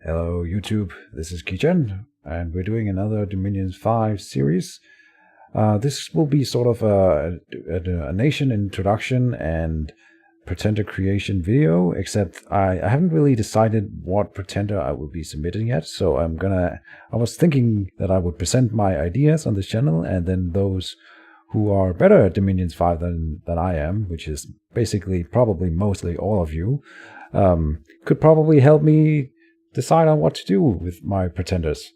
Hello YouTube, this is Keejchen, and we're doing another Dominion 5 series. This will be sort of a nation introduction and pretender creation video, except I haven't really decided what pretender I will be submitting yet, so I was thinking that I would present my ideas on this channel, and then those who are better at Dominions 5 than I am, which is basically probably mostly all of you, could probably help me decide on what to do with my pretenders.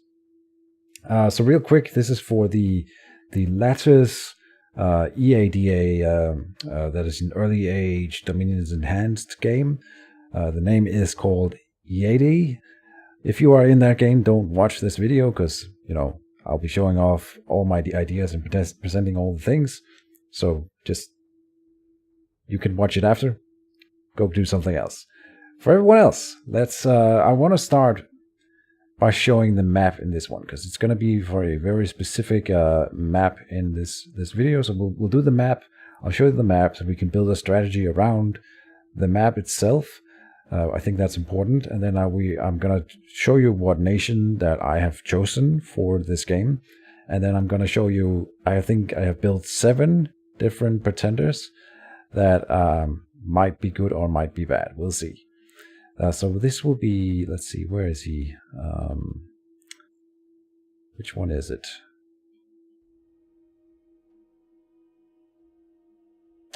So real quick, this is for the Latus Eadeh that is an early age Dominions Enhanced game. The name is called Eadeh. If you are in that game, don't watch this video because, you know, I'll be showing off all my ideas and presenting all the things. So just, you can watch it after. Go do something else. For everyone else, I want to start by showing the map in this one, because it's going to be for a very specific map in this video. So we'll do the map. I'll show you the map so we can build a strategy around the map itself. I think that's important. And then I'm going to show you what nation that I have chosen for this game. And then I'm going to show you, I think I have built 7 different pretenders that might be good or might be bad. We'll see. So this will be, let's see, where is he? Which one is it?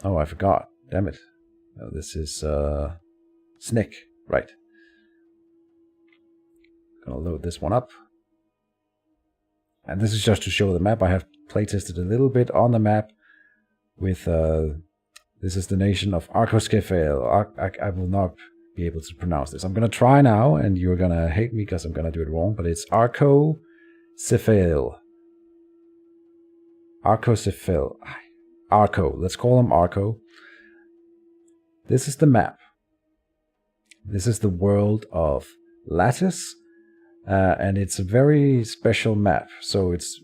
Oh, I forgot. Damn it. Oh, this is Snick, right. Gonna load this one up. And this is just to show the map. I have playtested a little bit on the map with, this is the nation of Arcoskefail. I will not be able to pronounce this. I'm going to try now, and you're going to hate me because I'm going to do it wrong, but it's Arcoskefail. Arcoskefail. Arco. Let's call him Arco. This is the map. This is the world of Latus, and it's a very special map. So it's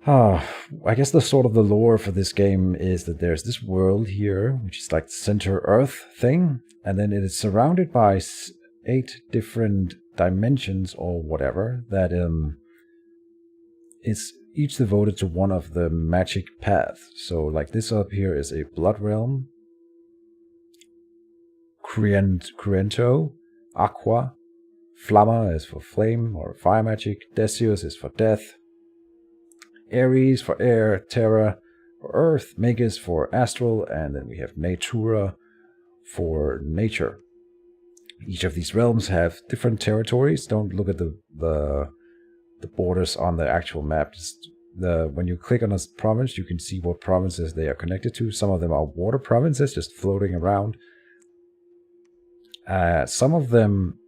I guess the lore for this game is that there's this world here, which is like the center Earth thing, and then it is surrounded by 8 different dimensions or whatever that is each devoted to one of the magic paths. So like this up here is a blood realm, Cruento, Aqua, Flamma is for flame or fire magic, Decius is for death, Ares for air, Terra for earth, Magus for astral, and then we have Natura for nature. Each of these realms have different territories. Don't look at the borders on the actual map. Just when you click on a province, you can see what provinces they are connected to. Some of them are water provinces, just floating around. Some of them,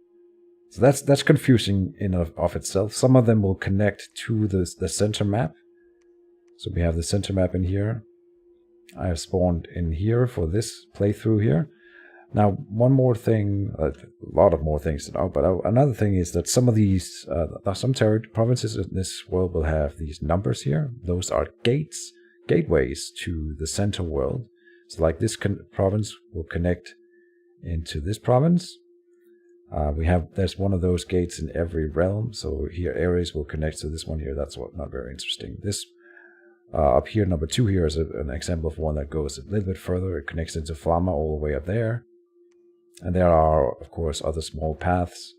so that's confusing in of itself. Some of them will connect to the center map. So we have the center map in here. I have spawned in here for this playthrough here. Now, one more thing, a lot of more things to know, but another thing is that some of these, some provinces in this world will have these numbers here. Those are gateways to the center world. So like this province will connect into this province. There's one of those gates in every realm. So here Ares will connect to this one here. That's not very interesting. This up here, number 2 here is an example of one that goes a little bit further. It connects into Flamma all the way up there. And there are, of course, other small paths.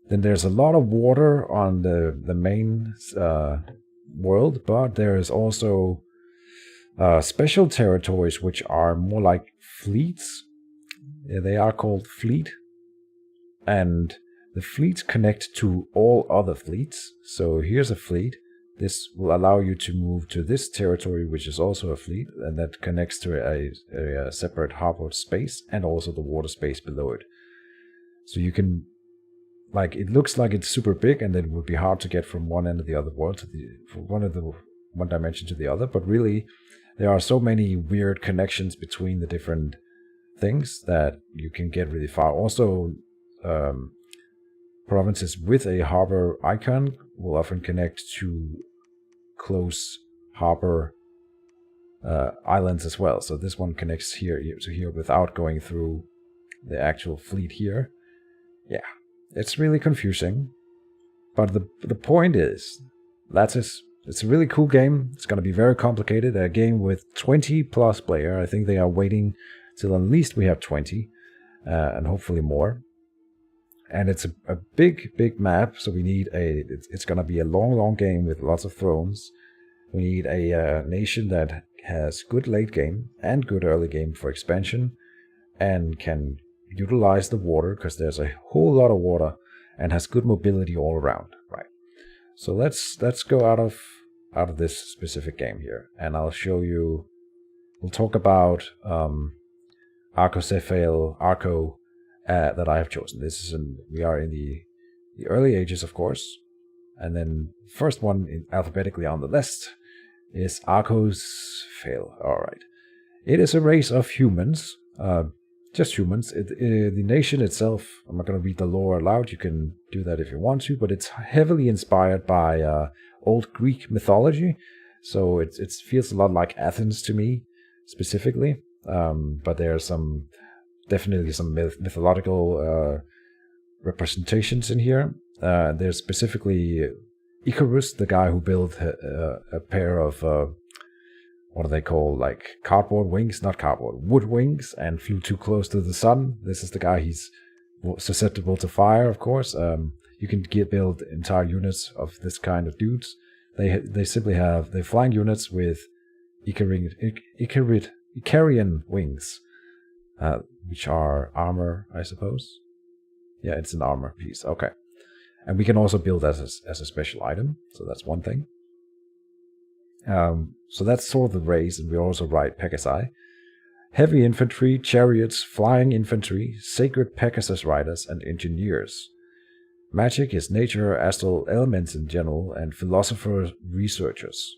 Then there's a lot of water on the main world, but there is also special territories which are more like fleets. They are called fleet. And the fleets connect to all other fleets. So here's a fleet. This will allow you to move to this territory, which is also a fleet, and that connects to a separate harbor space and also the water space below it. So you can, like, it looks like it's super big, and it would be hard to get from one end of the other world from one dimension to the other. But really, there are so many weird connections between the different things that you can get really far. Also, provinces with a harbor icon will often connect to close harbor islands as well. So this one connects here to here without going through the actual fleet here. yeah, it's really confusing. But the point is, Latus, it's a really cool game. It's going to be very complicated. A game with 20 plus player. I think they are waiting till at least we have 20, and hopefully more. And it's a big, big map, so we need it's going to be a long, long game with lots of thrones. We need a nation that has good late game and good early game for expansion, and can utilize the water, because there's a whole lot of water, and has good mobility all around, right? So let's go out of this specific game here, and I'll show you. We'll talk about Arco that I have chosen. We are in the early ages, of course, and then first one alphabetically on the list is Arcocephale. All right, it is a race of humans, just humans. The nation itself, I'm not going to read the lore aloud. You can do that if you want to, but it's heavily inspired by old Greek mythology, so it feels a lot like Athens to me specifically. But there are definitely some mythological representations in here. There's specifically Icarus, the guy who built a pair of what are they called, like cardboard wings, not cardboard, wood wings, and flew too close to the sun. This is the guy. He's susceptible to fire, of course. You can build entire units of this kind of dudes. They simply have flying units with Icarian wings, which are armor, I suppose. Yeah, it's an armor piece. Okay. And we can also build as a special item, so that's one thing. So that's sort of the race, and we also ride Pegasi. Heavy infantry, chariots, flying infantry, sacred Pegasus riders, and engineers. Magic is nature, astral elements in general, and philosopher researchers.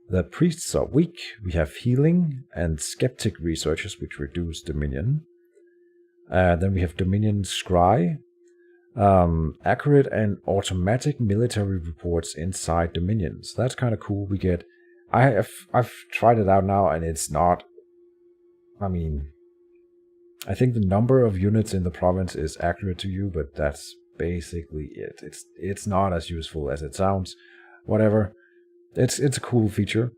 The priests are weak. We have healing and skeptic researchers, which reduce dominion. Then we have dominion scry. Accurate and automatic military reports inside dominions. That's kind of cool. I've tried it out now, and it's not. I mean, I think the number of units in the province is accurate to you, but that's basically it. It's not as useful as it sounds. Whatever. It's a cool feature.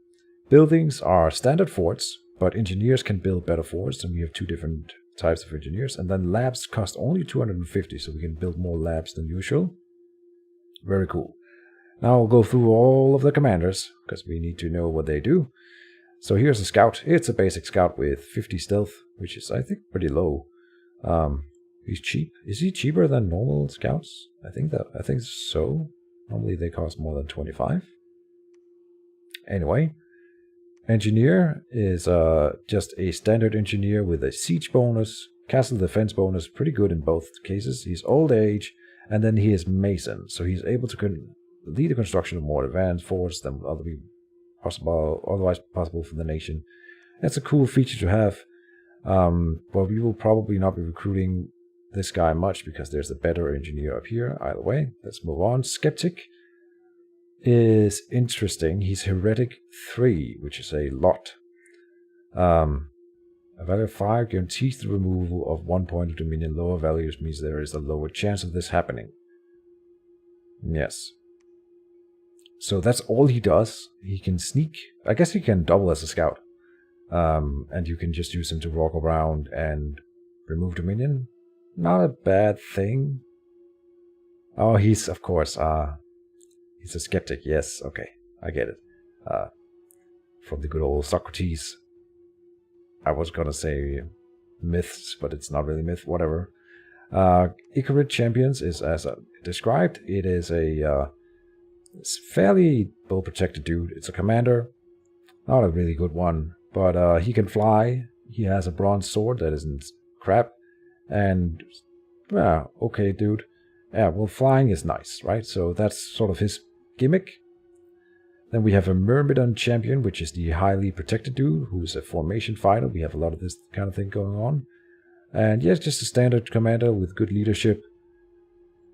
Buildings are standard forts, but engineers can build better forts, and we have two different types of engineers. And then labs cost only 250, so we can build more labs than usual. Very cool. Now I'll go through all of the commanders, because we need to know what they do. So here's a scout. It's a basic scout with 50 stealth, which is, I think, pretty low. He's cheap. Is he cheaper than normal scouts? I think so. Normally they cost more than 25. Anyway, engineer is just a standard engineer with a siege bonus, castle defense bonus, pretty good in both cases. He's old age, and then he is mason, so he's able to lead the construction of more advanced forts than otherwise possible for the nation. That's a cool feature to have, but we will probably not be recruiting this guy much because there's a better engineer up here. Either way, let's move on. Skeptic is interesting. He's heretic 3, which is a lot. A value of 5 guarantees the removal of 1 point of dominion. Lower values means there is a lower chance of this happening. Yes. So that's all he does. He can sneak. I guess he can double as a scout. And you can just use him to walk around and remove dominion. Not a bad thing. Oh, he's, of course, he's a skeptic. Yes, okay. I get it. From the good old Socrates. I was gonna say myths, but it's not really myth, whatever. Icarid Champions is as described. It is a fairly well-protected dude. It's a commander. Not a really good one, but he can fly. He has a bronze sword that isn't crap. And, yeah, okay, dude. Yeah, well, flying is nice, right? So that's sort of his gimmick. Then we have a Myrmidon Champion, which is the highly protected dude, who's a formation fighter. We have a lot of this kind of thing going on. And yes, just a standard commander with good leadership.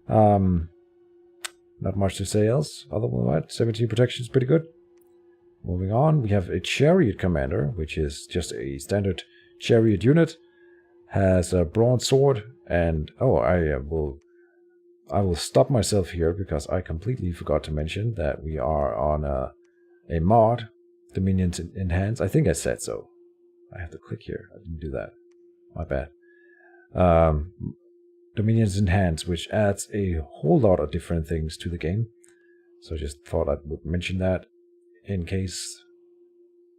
Not much to say else. Other than that, 17 protection is pretty good. Moving on, we have a Chariot Commander, which is just a standard chariot unit. has a bronze sword, and I will stop myself here because I completely forgot to mention that we are on a mod, Dominions Enhanced. I think I said so. I have to click here. I didn't do that. My bad. Dominions Enhanced, which adds a whole lot of different things to the game. So I just thought I would mention that in case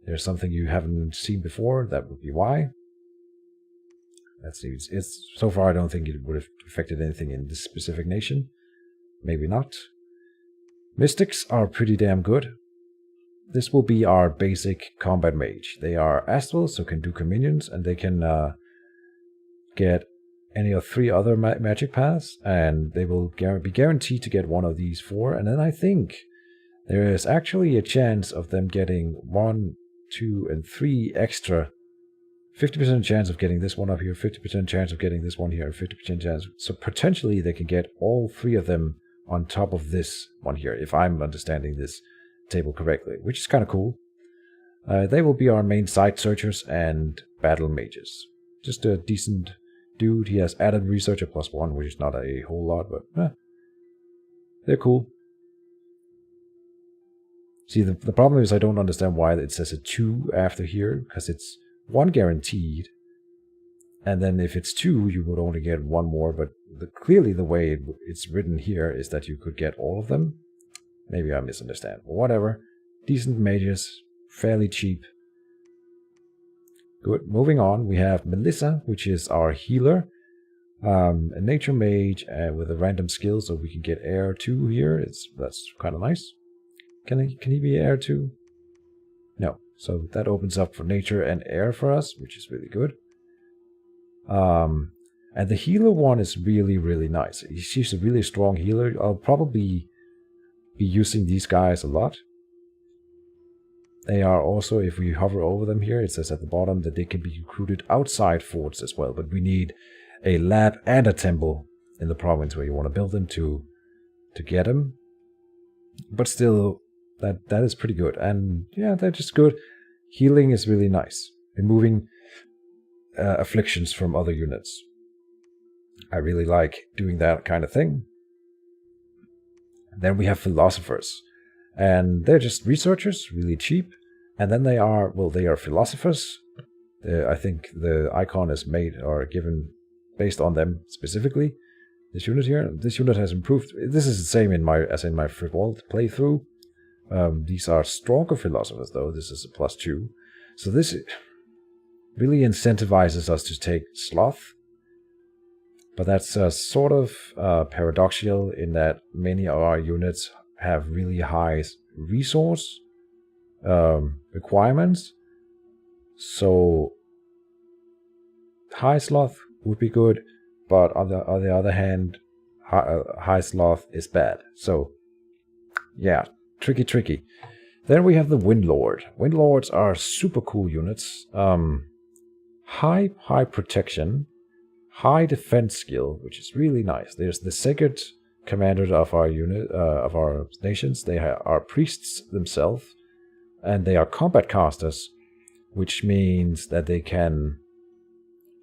there's something you haven't seen before. That would be why. Let's see. It's so far I don't think it would have affected anything in this specific nation. Maybe not. Mystics are pretty damn good. This will be our basic combat mage. They are astral, so can do communions, and they can get any of 3 other magic paths, and they will be guaranteed to get one of these 4. And then I think there is actually a chance of them getting 1, 2, and 3 extra. 50% chance of getting this one up here, 50% chance of getting this one here, and 50% chance. So potentially they can get all 3 of them on top of this one here, if I'm understanding this table correctly, which is kind of cool. They will be our main site searchers and battle mages. Just a decent dude. He has added researcher +1, which is not a whole lot, but they're cool. See, the problem is I don't understand why it says a 2 after here, because it's 1 guaranteed, and then if it's 2, you would only get 1 more, but clearly the way it's written here is that you could get all of them. Maybe I misunderstand, but whatever. Decent mages, fairly cheap. Good, moving on, we have Melissa, which is our healer. A nature mage with a random skill, so we can get air 2 here. That's kind of nice. Can he be air 2? No. So that opens up for nature and air for us, which is really good. And the healer one is really, really nice. She's a really strong healer. I'll probably be using these guys a lot. They are also, if we hover over them here, it says at the bottom that they can be recruited outside forts as well. But we need a lab and a temple in the province where you want to build them to get them. But still, that is pretty good. And yeah, they're just good. Healing is really nice. Removing afflictions from other units. I really like doing that kind of thing. Then we have philosophers. And they're just researchers, really cheap. And then they are philosophers. I think the icon is made or given based on them specifically. This unit here, this unit has improved. This is the same as in my Frivold playthrough. These are stronger philosophers though. This is a +2. So this really incentivizes us to take sloth. But that's sort of paradoxical in that many of our units have really high resource requirements. So high sloth would be good, but on the other hand, high sloth is bad. So yeah, tricky. Then we have the Windlord. Windlords are super cool units. High protection, high defense skill, which is really nice. There's the second commander of our unit, of our nations. They are priests themselves, and they are combat casters, which means that they can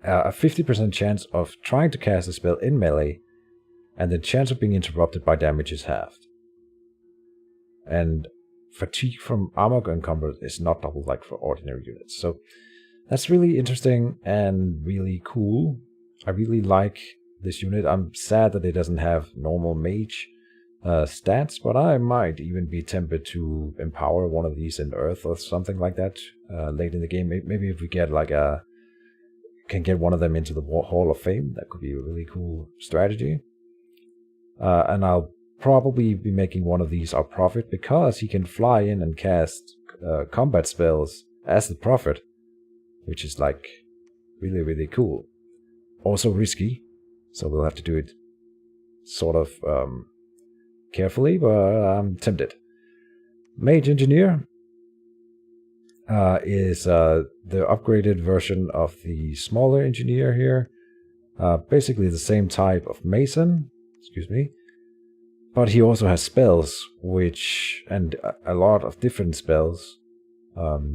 a 50% chance of trying to cast a spell in melee, and the chance of being interrupted by damage is halved. And fatigue from armor gun combat is not doubled like for ordinary units. So that's really interesting and really cool. I really like this unit. I'm sad that it doesn't have normal mage stats, but I might even be tempted to empower one of these in Earth or something like that late in the game. Maybe if we get can get one of them into the Hall of Fame, that could be a really cool strategy. And I'll probably be making one of these our prophet, because he can fly in and cast combat spells as the prophet, which is like really cool. Also risky, so we'll have to do it sort of carefully, but I'm tempted. Mage Engineer is the upgraded version of the smaller engineer here. Basically the same type of mason, but he also has spells, and a lot of different spells.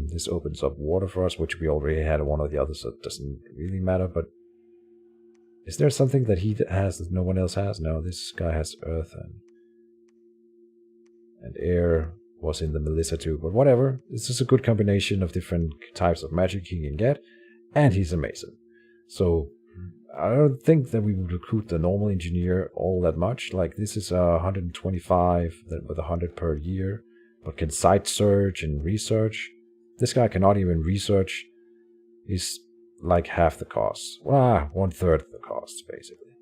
This opens up water for us, which we already had one of the others, so it doesn't really matter, but Is there something that he has that no one else has? No, this guy has earth and air was in the Melissa too, but whatever. It's just a good combination of different types of magic he can get, and he's amazing. So I don't think that we would recruit the normal engineer all that much. Like, this is 125 with 100 per year, but can site search and research. This guy cannot even research. He's like half the cost. Well, 1/3 of the cost, basically.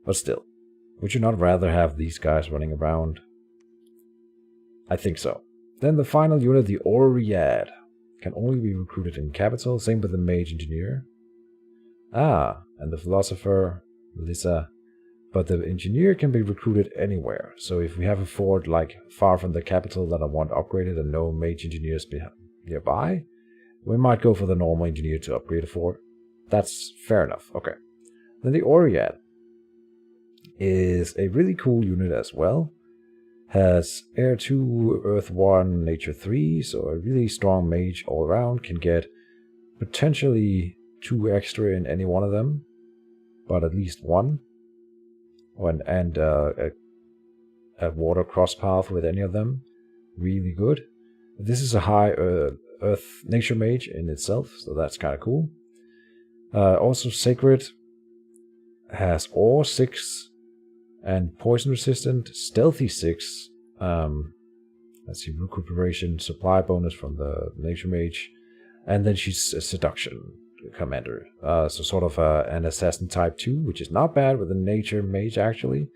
But still, would you not rather have these guys running around? I think so. Then the final unit, the Eadeh, can only be recruited in capital. Same with the mage engineer. And the philosopher, Melissa. But the engineer can be recruited anywhere. So if we have a fort like far from the capital that I want upgraded and no mage engineers nearby, we might go for the normal engineer to upgrade a fort. That's fair enough. Okay. Then the Eadeh is a really cool unit as well. Has Air 2, Earth 1, Nature 3, so a really strong mage all around. Can get potentially 2 extra in any one of them, but at least 1. And a water cross path with any of them. Really good. This is a high Earth Nature mage in itself, so that's kind of cool. Also Sacred has Awe 6 and Poison Resistant, Stealthy 6. Let's see, Recuperation, Supply bonus from the Nature Mage. And then she's a Seduction Commander. So sort of an Assassin type 2, which is not bad with the Nature Mage, actually.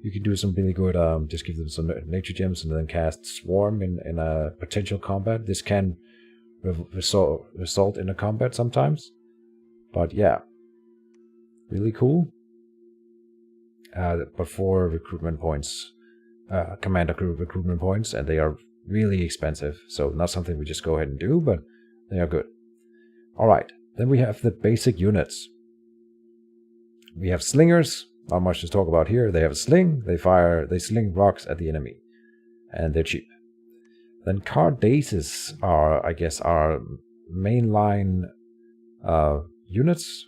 You can do some really good, just give them some Nature Gems and then cast Swarm in a potential combat. This can result in a combat sometimes. But yeah, really cool. But 4 recruitment points, commander recruitment points, and they are really expensive. So not something we just go ahead and do, but they are good. Alright, then we have the basic units. We have slingers, not much to talk about here. They have a sling, they sling rocks at the enemy, and they're cheap. Then Cardaces are, I guess, our mainline units.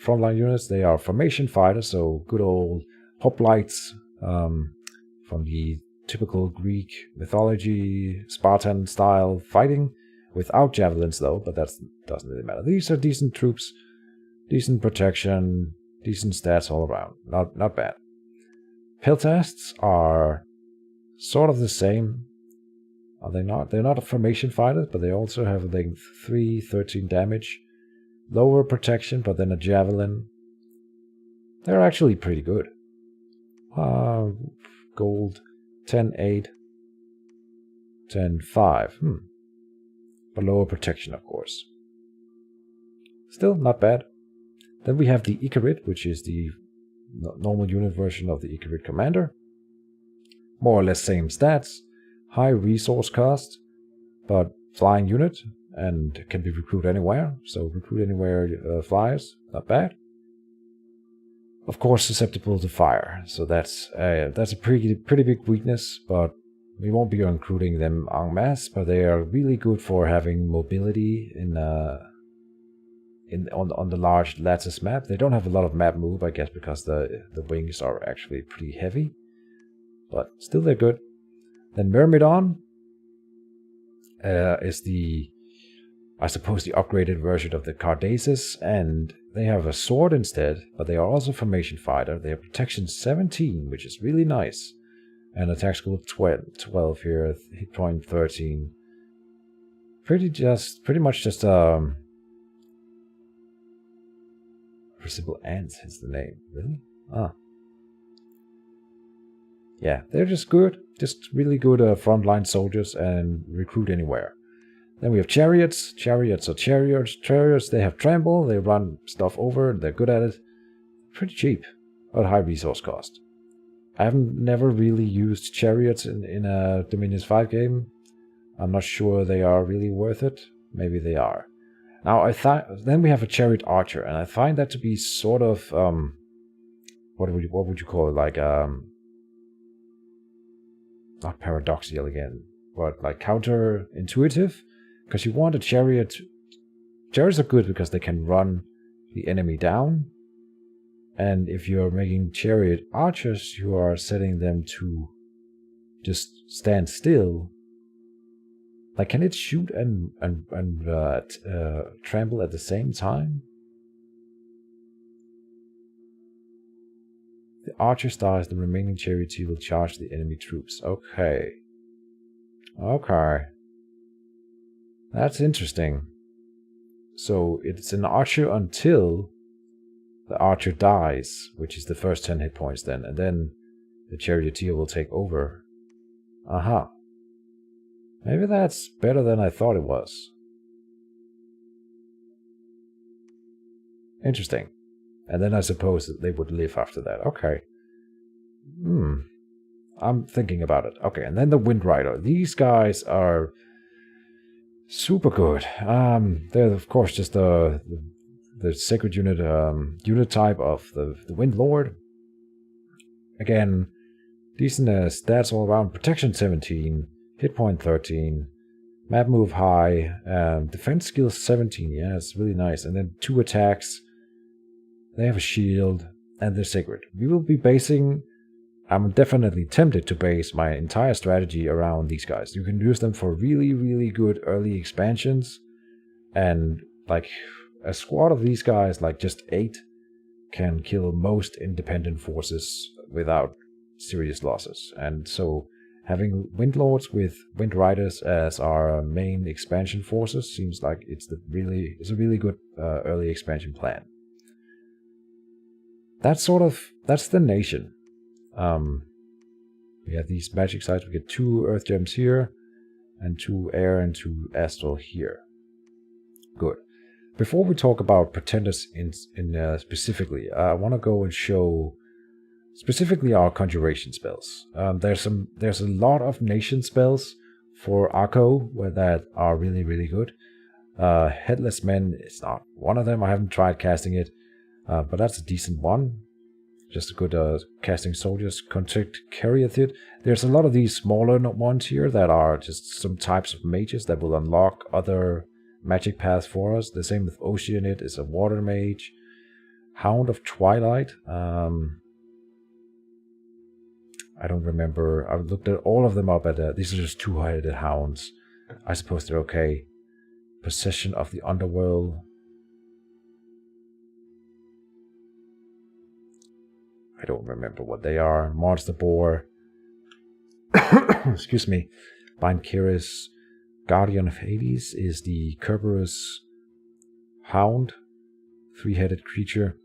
Frontline units. They are formation fighters, so good old hoplites from the typical Greek mythology, Spartan style fighting, without javelins though, but that doesn't really matter. These are decent troops, decent protection, decent stats all around. Not bad. Peltasts are sort of the same. Are they not? They're not formation fighters, but they also have length 3, 13 damage. Lower protection, but then a javelin. They're actually pretty good. Gold 10-8, 10-5. But lower protection, of course. Still not bad. Then we have the Icarid, which is the normal unit version of the Icarid Commander. More or less same stats. High resource cost, but flying unit. And can be recruited anywhere, so recruit anywhere flies, not bad. Of course, susceptible to fire, so that's a pretty big weakness, but we won't be recruiting them en masse. But they are really good for having mobility on the large Latus map. They don't have a lot of map move, I guess, because the wings are actually pretty heavy, but still they're good. Then Myrmidon is I suppose the upgraded version of the Cardaces, and they have a sword instead, but they are also formation fighter. They have protection 17, which is really nice, and attack skill 12 here, hit point 13. Pretty much just Crucible Ants is the name, really? Yeah, they're just good, just really good frontline soldiers and recruit anywhere. Then we have chariots. Chariots are chariots. Chariots, they have trample. They run stuff over. They're good at it. Pretty cheap, but high resource cost. I haven't never really used chariots in a Dominions 5 game. I'm not sure they are really worth it. Maybe they are. Now then we have a chariot archer, and I find that to be sort of what would you call it? Like not paradoxical again, but like counterintuitive. Because you want a chariot. Chariots are good because they can run the enemy down. And if you're making chariot archers, you are setting them to just stand still. Like, can it shoot and trample at the same time? The archer dies, the remaining charioteer will charge the enemy troops. Okay. Okay. That's interesting. So it's an archer until the archer dies, which is the first 10 hit points then, and then the charioteer will take over. Aha. Maybe that's better than I thought it was. Interesting. And then I suppose that they would live after that. Okay. I'm thinking about it. Okay, and then the Wind Rider. These guys are super good. They're of course just the sacred unit unit type of the Wind Lord. Again, decent stats all around. Protection 17, hit point 13, map move high, defense skill 17. Yeah, it's really nice. And then 2 attacks. They have a shield, and they're sacred. We will be basing... I'm definitely tempted to base my entire strategy around these guys. You can use them for really, really good early expansions. And, like, a squad of these guys, like just 8, can kill most independent forces without serious losses. And so, having Wind Lords with Wind Riders as our main expansion forces seems like it's a really good early expansion plan. That's the nation. We have these magic sites. We get 2 earth gems here, and 2 air and 2 astral here. Good. Before we talk about pretenders in specifically, I want to go and show specifically our conjuration spells. There's a lot of nation spells for Akko that are really, really good. Headless Men is not one of them. I haven't tried casting it, but that's a decent one. Just a good casting soldiers. Contact Caryatid. There's a lot of these smaller ones here that are just some types of mages that will unlock other magic paths for us. The same with Oceanid is a water mage. Hound of Twilight. I don't remember. I looked at all of them up at these are just 2-headed hounds. I suppose they're okay. Possession of the Underworld. I don't remember what they are. Monster Boar. Excuse me. Binkiris. Guardian of Hades is the Kerberos Hound. 3-headed creature.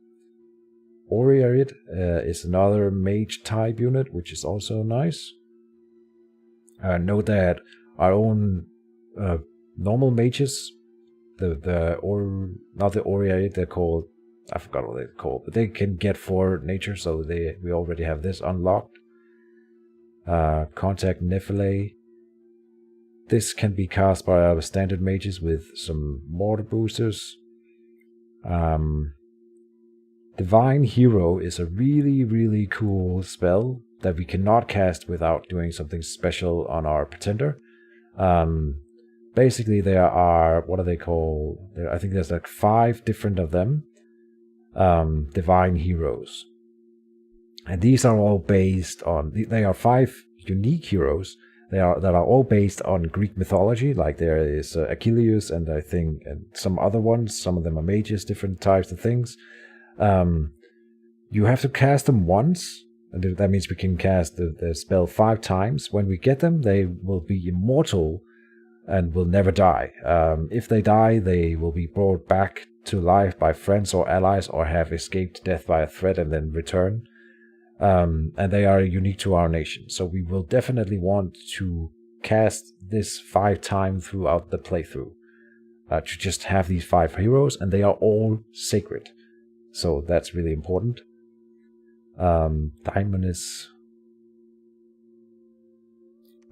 Oriarid is another mage type unit, which is also nice. Note that our own normal mages, not the Oriarid, they're called, I forgot what they're called, but they can get 4 nature, so we already have this unlocked. Contact Nephile. This can be cast by our standard mages with some mortar boosters. Divine Hero is a really, really cool spell that we cannot cast without doing something special on our pretender. Basically, there are, what are they called? I think there's like 5 different of them. Divine Heroes. And these are all based on, they are 5 unique heroes that are all based on Greek mythology. Like there is Achilles and I think and some other ones. Some of them are mages, different types of things. You have to cast them once, and that means we can cast the spell 5 times. When we get them, they will be immortal and will never die. If they die, they will be brought back to life by friends or allies, or have escaped death by a threat and then return. And they are unique to our nation. So we will definitely want to cast this 5 times throughout the playthrough. To just have these 5 heroes, and they are all sacred. So that's really important. Diamond is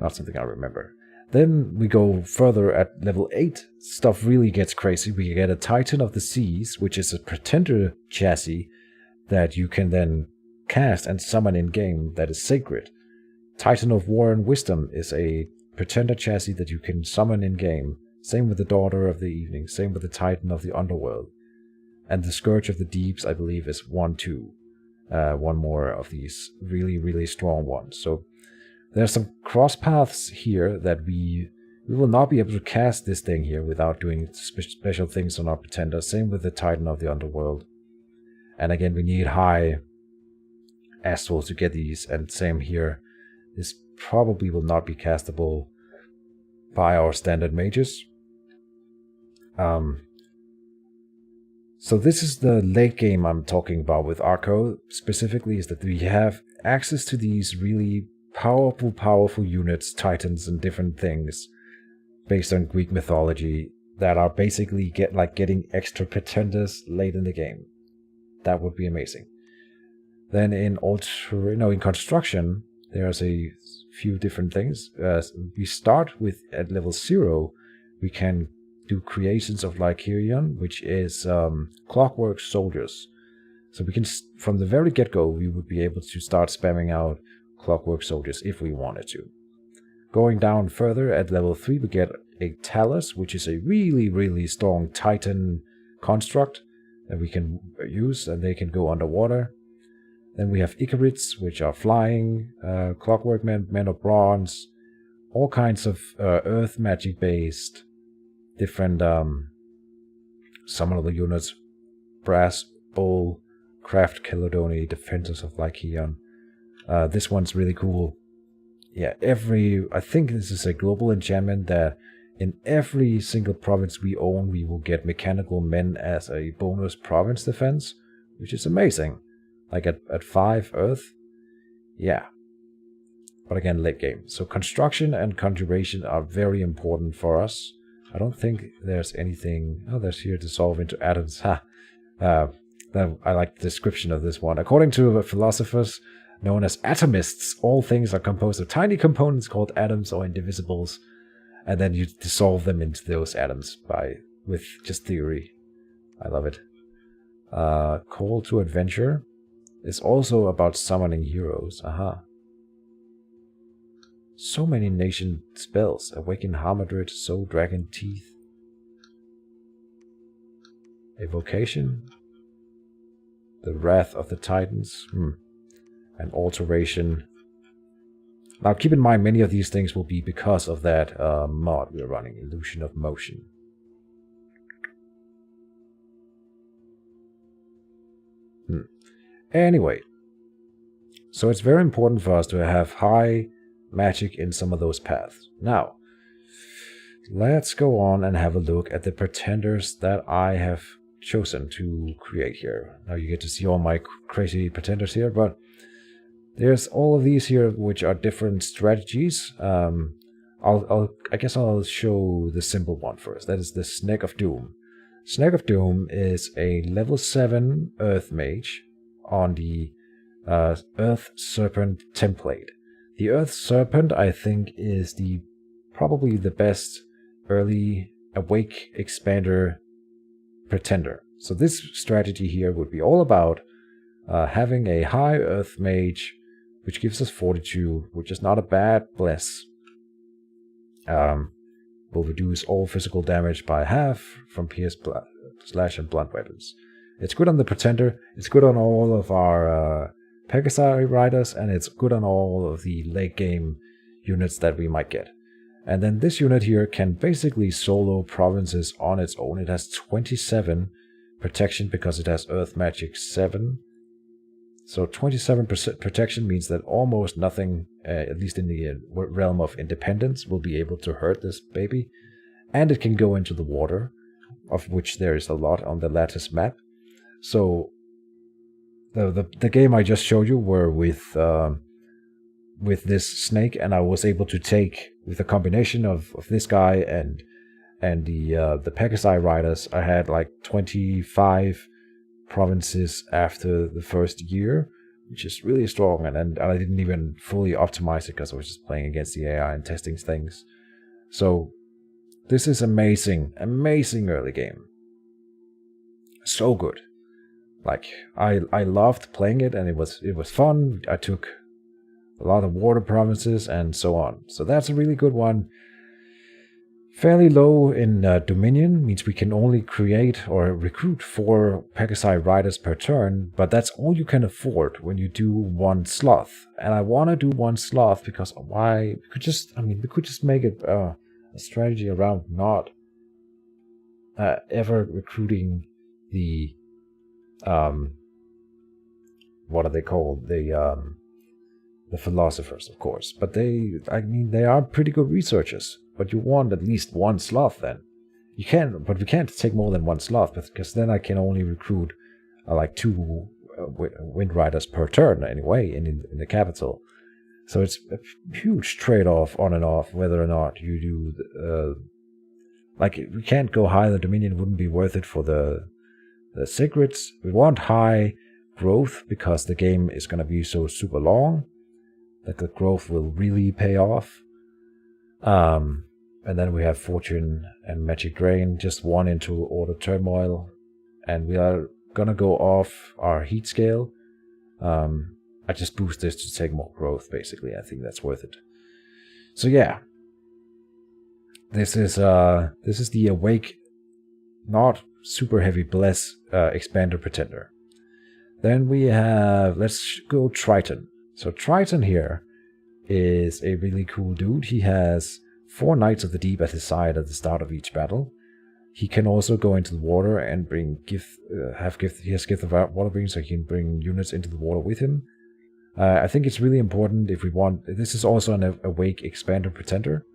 not something I remember. Then we go further at level 8. Stuff really gets crazy. We get a Titan of the Seas, which is a pretender chassis that you can then cast and summon in game that is sacred. Titan of War and Wisdom is a pretender chassis that you can summon in game. Same with the Daughter of the Evening. Same with the Titan of the Underworld. And the Scourge of the Deeps, I believe, is 1/2. one more of these really, really strong ones. So there's some cross paths here that we will not be able to cast this thing here without doing special things on our pretender. Same with the Titan of the Underworld. And again, we need high astral to get these, and same here. This probably will not be castable by our standard mages. So this is the late game I'm talking about with Arco, specifically, is that we have access to these really powerful units, titans and different things based on Greek mythology that are basically getting extra pretenders late in the game. That would be amazing. Then in construction, there's a few different things. We start with, at level 0, we can do creations of Lycurion, which is clockwork soldiers. So we can, from the very get-go, we would be able to start spamming out clockwork soldiers if we wanted to. Going down further, at level 3, we get a Talus, which is a really, really strong Titan construct that we can use, and they can go underwater. Then we have Icarids, which are flying, clockwork men of bronze, all kinds of earth magic based, different summonable units, brass, bowl, craft Caledoni, defenders of Lycaon. This one's really cool. Yeah, I think this is a global enchantment that in every single province we own, we will get mechanical men as a bonus province defense, which is amazing. Like at 5 Earth. Yeah. But again, late game. So construction and conjuration are very important for us. I don't think there's anything... Oh, there's here dissolve into atoms. Ha! I like the description of this one. According to philosophers known as atomists, all things are composed of tiny components called atoms or indivisibles. And then you dissolve them into those atoms with just theory. I love it. Call to adventure is also about summoning heroes. Aha. So many nation spells. Awaken Hamadrid, Soul Dragon Teeth. Evocation. The Wrath of the Titans. An alteration. Now keep in mind, many of these things will be because of that mod we're running, Illusion of Motion. Anyway, so it's very important for us to have high magic in some of those paths. Now, let's go on and have a look at the pretenders that I have chosen to create here. Now you get to see all my crazy pretenders here, but there's all of these here which are different strategies. I guess I'll show the simple one first. That is the Snake of Doom. Snake of Doom is a level 7 Earth Mage on the Earth Serpent template. The Earth Serpent, I think, is probably the best early Awake Expander pretender. So this strategy here would be all about having a high Earth Mage, which gives us Fortitude, which is not a bad bless. Will reduce all physical damage by half from pierce, slash, and blunt weapons. It's good on the Pretender, it's good on all of our Pegasi riders, and it's good on all of the late game units that we might get. And then this unit here can basically solo provinces on its own. It has 27 protection because it has Earth Magic 7. So 27% protection means that almost nothing, at least in the realm of independence, will be able to hurt this baby. And it can go into the water, of which there is a lot on the Latus map. So the game I just showed you were with this snake, and I was able to take, with a combination of this guy and the Pegasi riders, I had like 25 provinces after the first year, which is really strong, and I didn't even fully optimize it because I was just playing against the AI and testing things. So this is amazing early game. So good. Like I loved playing it, and it was fun. I took a lot of water provinces and so on. So that's a really good one. Fairly low in Dominion means we can only create or recruit 4 Pegasi riders per turn, but that's all you can afford when you do 1 sloth. And I want to do 1 sloth because why? We could just make it a strategy around not ever recruiting the what are they called? The philosophers, of course. But they are pretty good researchers. But you want at least 1 sloth then. We can't take more than 1 sloth because then I can only recruit like 2 wind riders per turn anyway in the capital. So it's a huge trade-off on and off whether or not you do. We can't go high. The Dominion wouldn't be worth it for the secrets. We want high growth because the game is going to be so super long that the growth will really pay off. And then we have Fortune and Magic Drain, just 1 into Order Turmoil. And we are gonna go off our heat scale. I just boost this to take more growth, basically. I think that's worth it. So yeah. This is the Awake, not super heavy Bless Expander Pretender. Then we have, let's go Triton. So Triton here is a really cool dude. He has 4 Knights of the Deep at his side at the start of each battle. He can also go into the water and bring gift. He has gift of water bring, so he can bring units into the water with him. I think it's really important if we want. This is also an Awake Expander Pretender.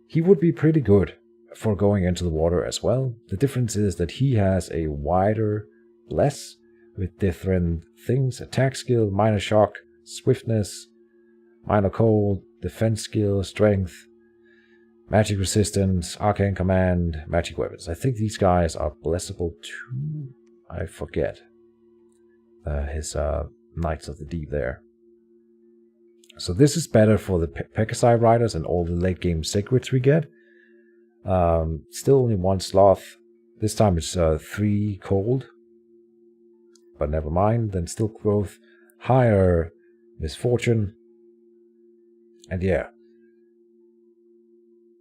He would be pretty good for going into the water as well. The difference is that he has a wider Bless with different things: attack skill, minor shock, swiftness, minor cold, defense skill, strength, magic resistance, arcane command, magic weapons. I think these guys are blessable too. I forget his Knights of the Deep there. So this is better for the Pegasi riders and all the late game secrets we get. Still only 1 sloth. This time it's 3 cold. But never mind. Then still growth. Higher misfortune. And yeah.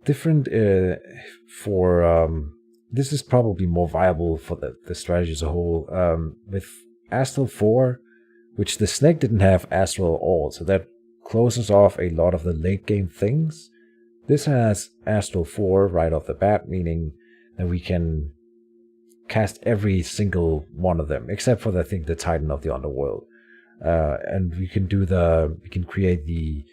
Different this is probably more viable for the strategy as a whole. With Astral 4, which the Snake didn't have Astral at all, so that closes off a lot of the late game things. This has Astral 4 right off the bat, meaning that we can cast every single one of them, except for I think the Titan of the Underworld. And we can create the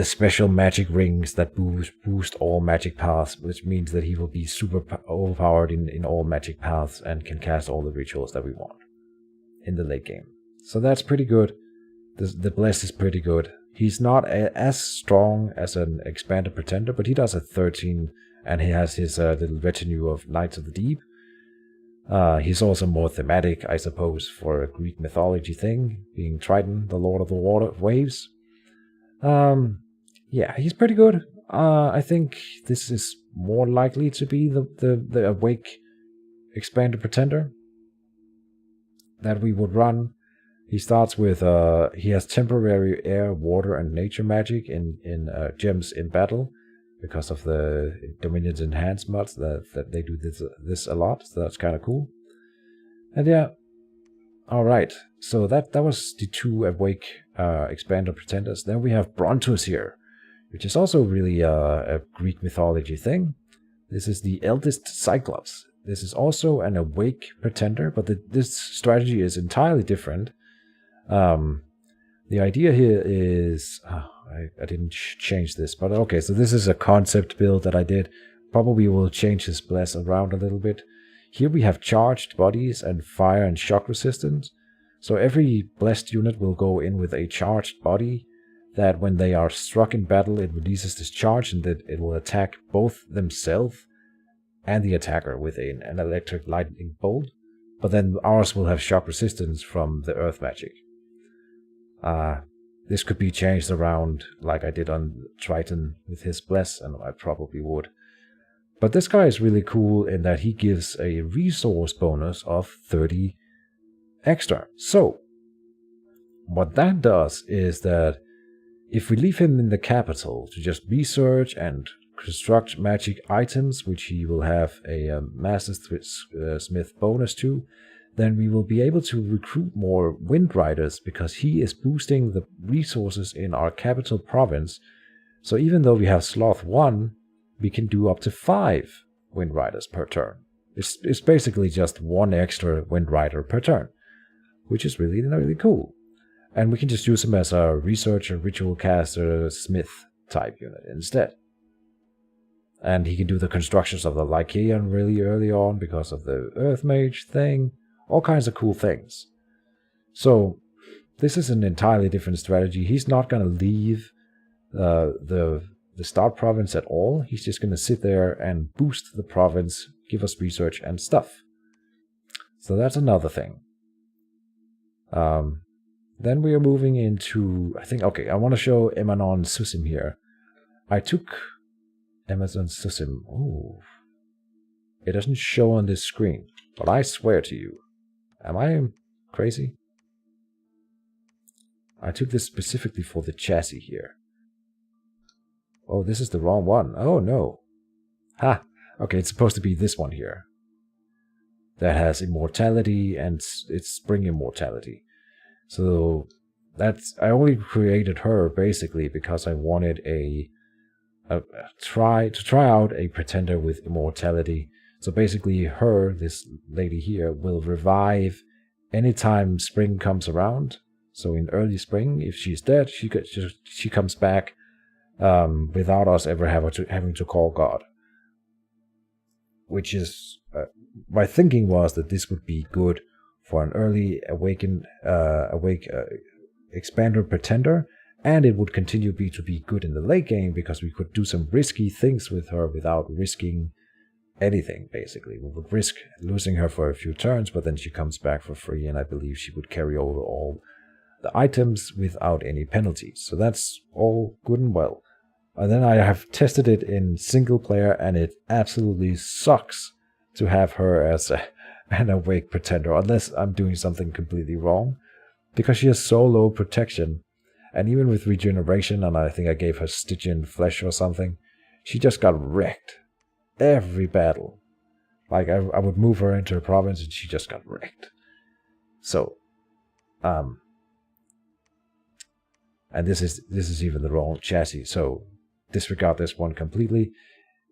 special magic rings that boost all magic paths, which means that he will be super overpowered in all magic paths and can cast all the rituals that we want in the late game. So that's pretty good. The Bless is pretty good. He's not as strong as an Expander Pretender, but he does a 13, and he has his little retinue of Knights of the Deep. He's also more thematic, I suppose, for a Greek mythology thing, being Triton, the Lord of the Water Waves. Yeah, he's pretty good. I think this is more likely to be the Awake Expander Pretender that we would run. He starts with he has temporary air, water, and nature magic in gems in battle because of the Dominion's enhanced mods that they do this a lot. So that's kind of cool. And yeah, all right. So that was the 2 Awake Expander Pretenders. Then we have Brontus here, which is also really a Greek mythology thing. This is the Eldest Cyclops. This is also an Awake Pretender, but this strategy is entirely different. The idea here is I didn't change this, but okay, so this is a concept build that I did. Probably will change his Bless around a little bit. Here we have charged bodies and fire and shock resistance. So every blessed unit will go in with a charged body that when they are struck in battle, it releases this charge and that it will attack both themselves and the attacker with an electric lightning bolt. But then ours will have shock resistance from the earth magic. This could be changed around like I did on Triton with his Bless, and I probably would. But this guy is really cool in that he gives a resource bonus of 30 extra. So, what that does is that if we leave him in the capital to just research and construct magic items, which he will have a Master Smith bonus to, then we will be able to recruit more Wind Riders because he is boosting the resources in our capital province. So even though we have Sloth 1, we can do up to 5 Wind Riders per turn. It's basically just 1 extra Wind Rider per turn, which is really, really cool. And we can just use him as a researcher, ritual caster, smith type unit instead. And he can do the constructions of the Lycaeon really early on because of the Earth Mage thing. All kinds of cool things. So this is an entirely different strategy. He's not going to leave the start province at all. He's just going to sit there and boost the province, give us research and stuff. So that's another thing. Then we are moving into, I want to show Emanon Susim here. I took Amazon Susim. Oh, it doesn't show on this screen, but I swear to you, am I crazy? I took this specifically for the chassis here. Oh, this is the wrong one. Oh no. Ha! Okay, it's supposed to be this one here. That has immortality and it's spring immortality. So I only created her basically because I wanted to try out a pretender with immortality. So basically her, this lady here, will revive anytime spring comes around. So in early spring, if she's dead, she comes back without us ever having to call God. Which is, my thinking was that this would be good for an early awake expander pretender, and it would continue to be good in the late game because we could do some risky things with her without risking anything, basically. We would risk losing her for a few turns, but then she comes back for free, and I believe she would carry over all the items without any penalties. So that's all good and well. And then I have tested it in single player, and it absolutely sucks to have her as an awake pretender, unless I'm doing something completely wrong, because she has so low protection, and even with regeneration, and I think I gave her Stygian flesh or something, she just got wrecked. Every battle. Like, I would move her into a province, and she just got wrecked. So, and this is even the wrong chassis, so disregard this one completely.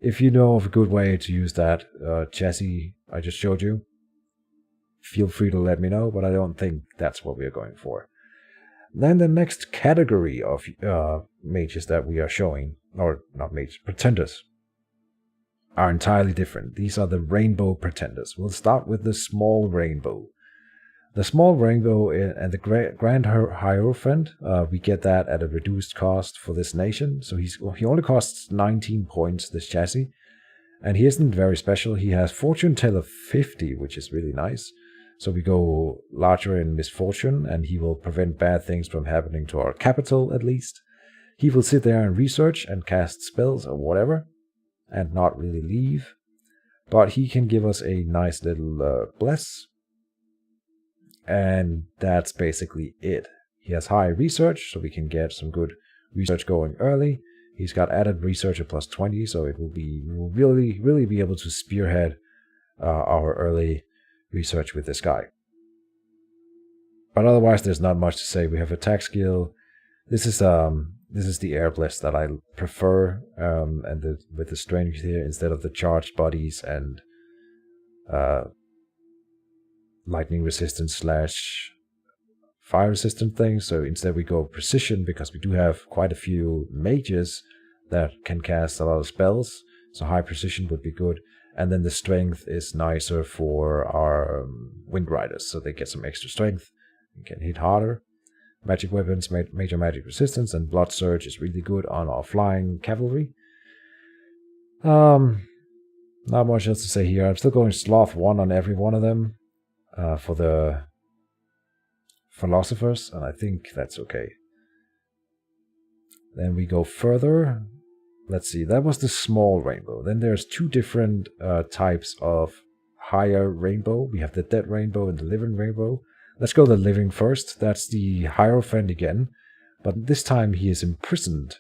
If you know of a good way to use that chassis I just showed you, feel free to let me know, but I don't think that's what we are going for. Then the next category of mages that we are showing, or not mages, pretenders, are entirely different. These are the rainbow pretenders. We'll start with the small rainbow. The small rainbow and the Grand Hierophant, we get that at a reduced cost for this nation. So he only costs 19 points, this chassis. And he isn't very special. He has Fortune Teller 50, which is really nice. So we go larger in misfortune, and he will prevent bad things from happening to our capital, at least. He will sit there and research and cast spells or whatever, and not really leave. But he can give us a nice little bless. And that's basically it. He has high research, so we can get some good research going early. He's got added research at plus 20, so we will really, really be able to spearhead our early research with this guy. But otherwise, there's not much to say. We have attack skill. This is the air bless that I prefer, and with the strength here instead of the charged bodies and lightning resistant / fire resistant things. So instead we go precision, because we do have quite a few mages that can cast a lot of spells, so high precision would be good. And then the strength is nicer for our Wind Riders, so they get some extra strength and can hit harder. Magic weapons, major magic resistance, and blood surge is really good on our flying cavalry. Not much else to say here. I'm still going Sloth 1 on every one of them. For the philosophers, and I think that's okay. Then we go further. Let's see, that was the small rainbow. Then there's two different types of higher rainbow. We have the dead rainbow and the living rainbow. Let's go the living first. That's the Hierophant again, but this time he is imprisoned.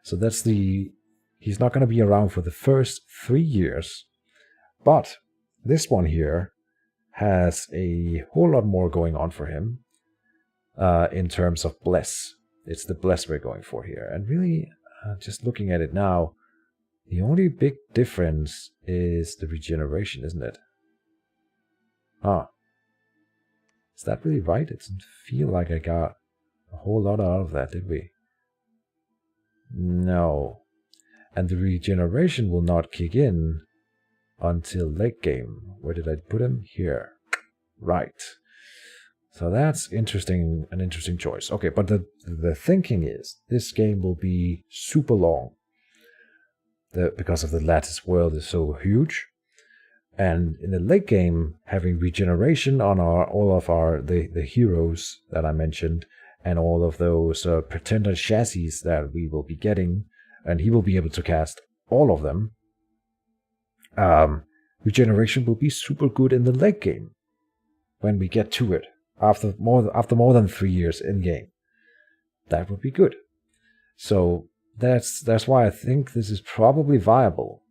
So that's the He's not going to be around for the first 3 years. But this one here has a whole lot more going on for him in terms of bless. It's the bless we're going for here. And really, just looking at it now, the only big difference is the regeneration, isn't it? Is that really right? It doesn't feel like I got a whole lot out of that, did we? No. And the regeneration will not kick in until late game. Where did I put him? Here. Right. So that's interesting, an interesting choice. Okay, but the thinking is this game will be super long. Because of the Latus world is so huge. And in the late game, having regeneration on all of the heroes that I mentioned, and all of those pretender chassis that we will be getting, and he will be able to cast all of them. Regeneration will be super good in the late game when we get to it after more than 3 years in game. That would be good. So that's why I think this is probably viable.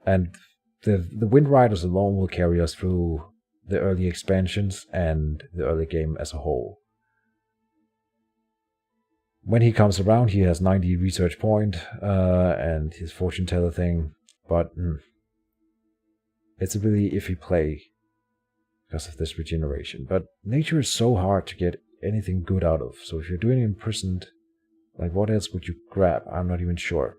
And the Wind Riders alone will carry us through the early expansions and the early game as a whole. When he comes around, he has 90 research point and his fortune teller thing, but it's a really iffy play because of this regeneration. But nature is so hard to get anything good out of, so if you're doing imprisoned, like what else would you grab? I'm not even sure.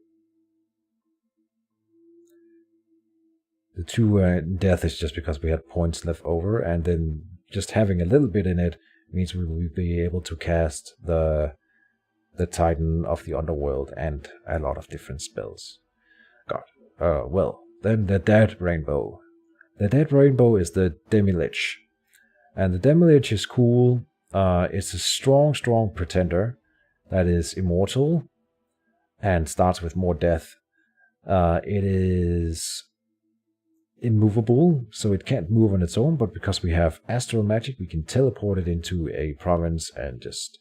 The 2 death is just because we had points left over, and then just having a little bit in it means we will be able to cast the Titan of the Underworld and a lot of different spells. Well, then the Dead Rainbow. The Dead Rainbow is the Demi-Lich. And the Demi-Lich is cool. It's a strong pretender that is immortal and starts with more death. It is immovable, so it can't move on its own, but because we have astral magic, we can teleport it into a province and just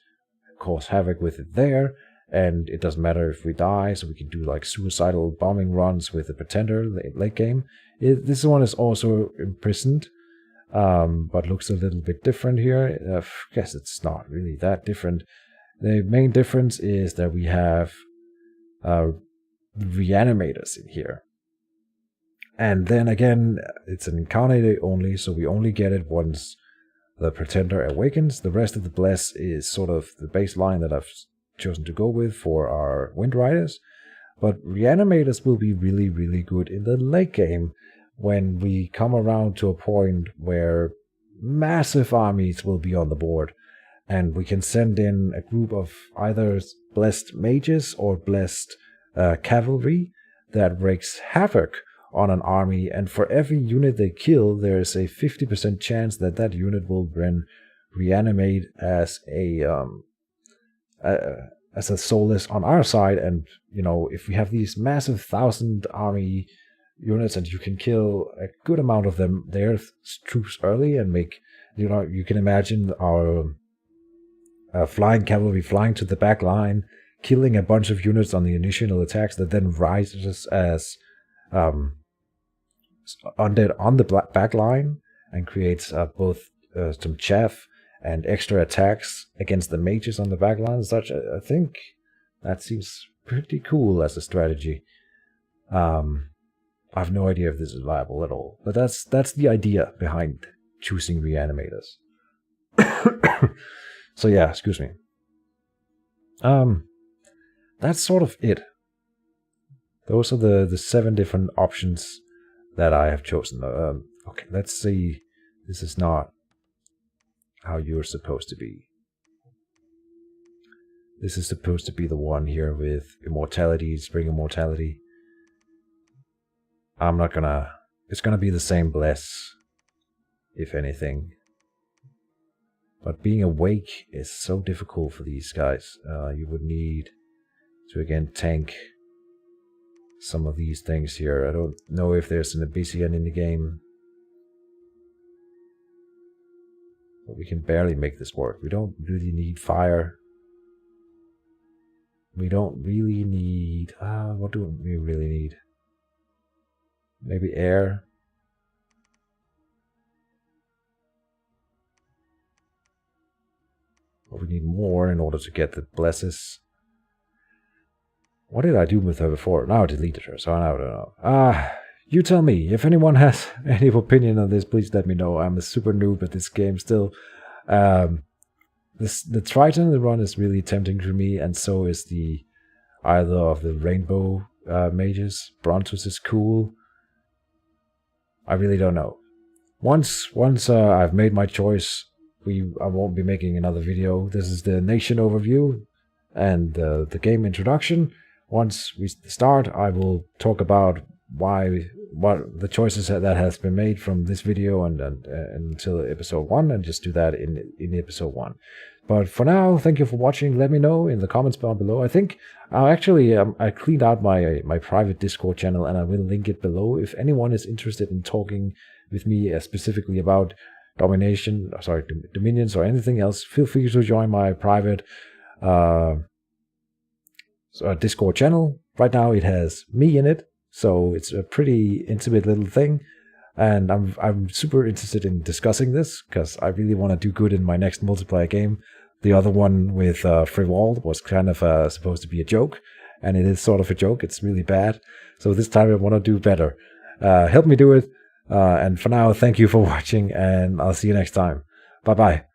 cause havoc with it there, and it doesn't matter if we die, so we can do like suicidal bombing runs with the pretender late game. This one is also imprisoned, but looks a little bit different here. I guess it's not really that different. The main difference is that we have reanimators in here. And then again, it's an incarnate only, so we only get it once the pretender awakens. The rest of the bless is sort of the baseline that I've chosen to go with for our Wind Riders. But reanimators will be really, really good in the late game when we come around to a point where massive armies will be on the board. And we can send in a group of either blessed mages or blessed cavalry that wreaks havoc on an army, and for every unit they kill, there is a 50% chance that that unit will then reanimate as a soulless on our side. And if we have these massive 1,000 army units and you can kill a good amount of them, their troops early, and make you can imagine our flying cavalry flying to the back line, killing a bunch of units on the initial attacks that then rises as undead on the back line and creates both some chaff and extra attacks against the mages on the back line and such. I think that seems pretty cool as a strategy. I have no idea if this is viable at all, but that's the idea behind choosing reanimators. So yeah, excuse me. That's sort of it. Those are the 7 different options that I have chosen. Okay, let's see. This is not how you're supposed to be. This is supposed to be the one here with immortality, spring immortality. I'm not gonna... It's gonna be the same bless, if anything. But being awake is so difficult for these guys. You would need to again tank some of these things here. I don't know if there's an Abyssian in the game, but we can barely make this work. We don't really need fire. We don't really need... what do we really need? Maybe air. But we need more in order to get the blesses. What did I do with her before? Now I deleted her, so I don't know. You tell me. If anyone has any opinion on this, please let me know. I'm a super noob at this game still. The Triton run is really tempting to me, and so is either of the rainbow mages. Brontus is cool. I really don't know. Once I've made my choice, I won't be making another video. This is the nation overview and the game introduction. Once we start, I will talk about what the choices that has been made from this video and until episode 1, and just do that in episode 1. But for now, thank you for watching. Let me know in the comments down below. I think I cleaned out my private Discord channel, and I will link it below. If anyone is interested in talking with me specifically about dominions or anything else, feel free to join my private Discord channel. Right now it has me in it, so it's a pretty intimate little thing, and I'm super interested in discussing this because I really want to do good in my next multiplayer game. The other one with Frivold was kind of supposed to be a joke, and it is sort of a joke. It's really bad, so this time I want to do better. Help me do it, and for now, thank you for watching, and I'll see you next time. Bye bye.